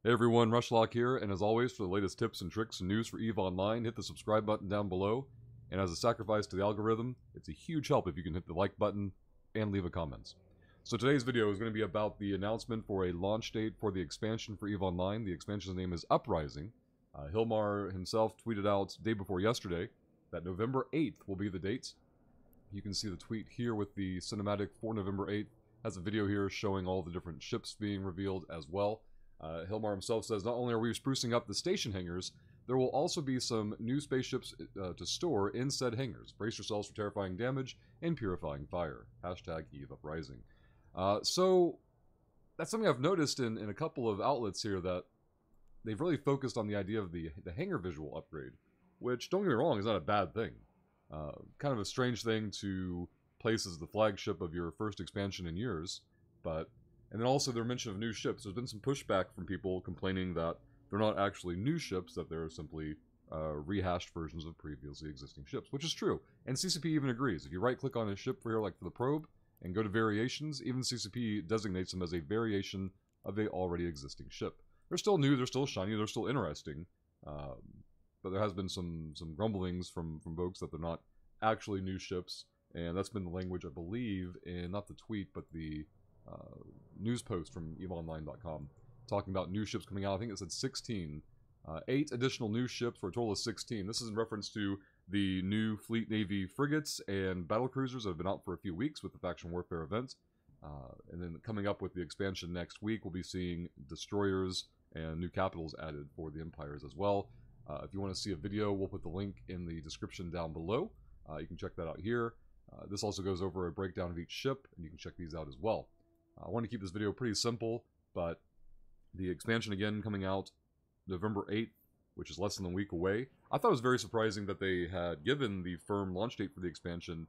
Hey everyone, Rushlock here, and as always, for the latest tips and tricks and news for EVE Online, hit the subscribe button down below, and as a sacrifice to the algorithm, it's a huge help if you can hit the like button and leave a comment. So today's video is going to be about the announcement for a launch date for the expansion for EVE Online. The expansion's name is Uprising. Hilmar himself tweeted out day before yesterday that November 8th will be the date. You can see the tweet here with the cinematic for November 8th. Has a video here showing all the different ships being revealed as well. Hilmar himself says, not only are we sprucing up the station hangars, there will also be some new spaceships to store in said hangars. Brace yourselves for terrifying damage and purifying fire. Hashtag EVE Uprising. So, that's something I've noticed in a couple of outlets here, that they've really focused on the idea of the hangar visual upgrade, which, don't get me wrong, is not a bad thing. Kind of a strange thing to place as the flagship of your first expansion in years, but... And then also their mention of new ships. There's been some pushback from people complaining that they're not actually new ships, that they're simply rehashed versions of previously existing ships, which is true. And CCP even agrees. If you right-click on a ship for here, like for the probe, and go to variations, even CCP designates them as a variation of a already existing ship. They're still new, they're still shiny, they're still interesting, but there has been some grumblings from folks that they're not actually new ships, and that's been the language, I believe, in not the tweet, but the news post from EveOnline.com talking about new ships coming out. I think it said 16. 8 additional new ships for a total of 16. This is in reference to the new Fleet Navy frigates and battlecruisers that have been out for a few weeks with the Faction Warfare event. And then coming up with the expansion next week, we'll be seeing destroyers and new capitals added for the Empires as well. If you want to see a video, we'll put the link in the description down below. You can check that out here. This also goes over a breakdown of each ship, and you can check these out as well. I want to keep this video pretty simple, but the expansion again coming out November 8th, which is less than a week away. I thought it was very surprising that they had given the firm launch date for the expansion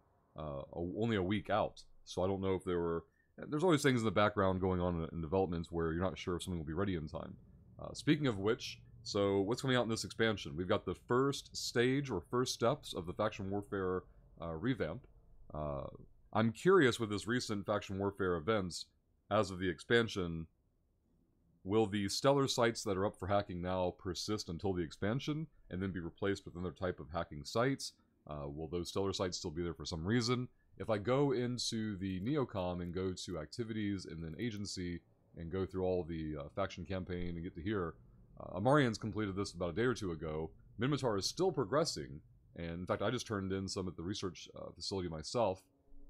only a week out. So I don't know if there were... There's always things in the background going on in developments where you're not sure if something will be ready in time. Speaking of which, so what's coming out in this expansion? We've got the first stage or first steps of the Faction Warfare revamp. I'm curious with this recent Faction Warfare events. As of the expansion, will the stellar sites that are up for hacking now persist until the expansion and then be replaced with another type of hacking sites? Will those stellar sites still be there for some reason? If I go into the Neocom and go to activities and then agency and go through all the faction campaign and get to here, Amarian's completed this about a day or two ago. Minmatar is still progressing, and in fact I just turned in some at the research facility myself.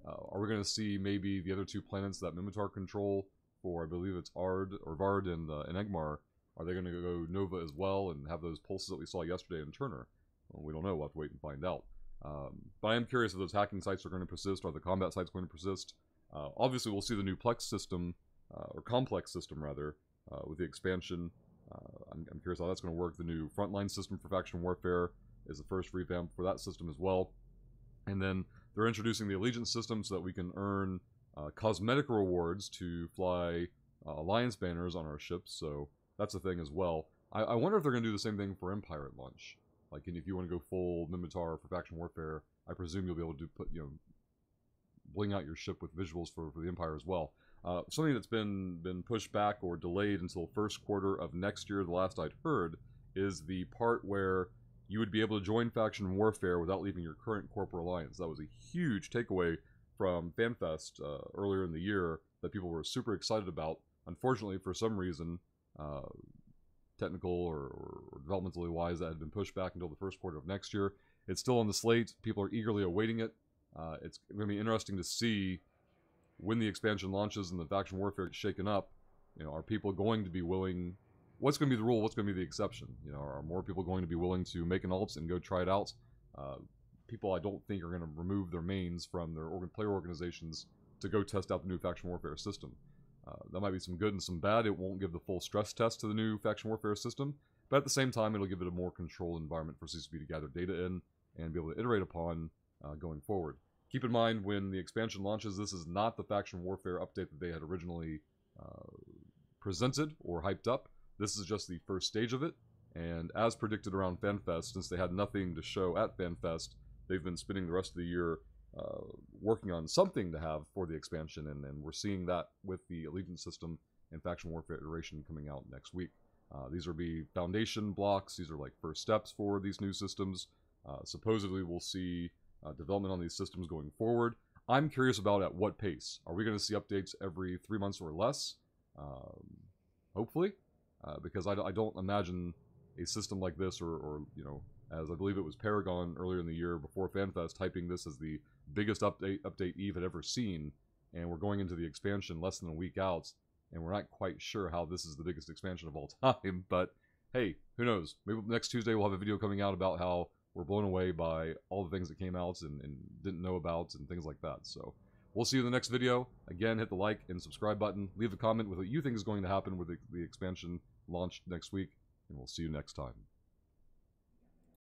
Are we going to see maybe the other two planets that Minmatar control for, I believe it's Ard, or Vard and Egmar, are they going to go Nova as well and have those pulses that we saw yesterday in Turner? Well, we don't know, we'll have to wait and find out. But I am curious if those hacking sites are going to persist, or the combat sites going to persist. Obviously we'll see the new Plex system, or complex system rather, with the expansion. I'm curious how that's going to work. The new frontline system for Faction Warfare is the first revamp for that system as well. And then they're introducing the Allegiance system so that we can earn cosmetic rewards to fly Alliance banners on our ships, so that's a thing as well. I wonder if they're going to do the same thing for Empire at launch. Like, if you want to go full Minmatar for Faction Warfare, I presume you'll be able to put, bling out your ship with visuals for the Empire as well. Something that's been pushed back or delayed until first quarter of next year, the last I'd heard, is the part where you would be able to join Faction Warfare without leaving your current corporate alliance. That was a huge takeaway from FanFest earlier in the year that people were super excited about. Unfortunately, for some reason, technical or developmentally wise, that had been pushed back until the first quarter of next year. It's still on the slate. People are eagerly awaiting it. It's going to be interesting to see when the expansion launches and the Faction Warfare gets shaken up. Are people going to be willing... What's going to be the rule? What's going to be the exception? Are more people going to be willing to make an alts and go try it out? People I don't think are going to remove their mains from their player organizations to go test out the new Faction Warfare system. That might be some good and some bad. It won't give the full stress test to the new Faction Warfare system, but at the same time, it'll give it a more controlled environment for CCP to gather data in and be able to iterate upon going forward. Keep in mind, when the expansion launches, this is not the Faction Warfare update that they had originally presented or hyped up. This is just the first stage of it, and as predicted around FanFest, since they had nothing to show at FanFest, they've been spending the rest of the year working on something to have for the expansion, and we're seeing that with the Allegiance system and Faction Warfare iteration coming out next week. These will be foundation blocks. These are like first steps for these new systems. Supposedly, we'll see development on these systems going forward. I'm curious about at what pace. Are we going to see updates every 3 months or less? Hopefully, because I don't imagine a system like this, or you know, as I believe it was Paragon earlier in the year before FanFest, typing this as the biggest update Eve had ever seen, and we're going into the expansion less than a week out, and we're not quite sure how this is the biggest expansion of all time, but hey, who knows? Maybe next Tuesday we'll have a video coming out about how we're blown away by all the things that came out and didn't know about and things like that. So we'll see you in the next video. Again, hit the like and subscribe button. Leave a comment with what you think is going to happen with the expansion launched next week, and we'll see you next time.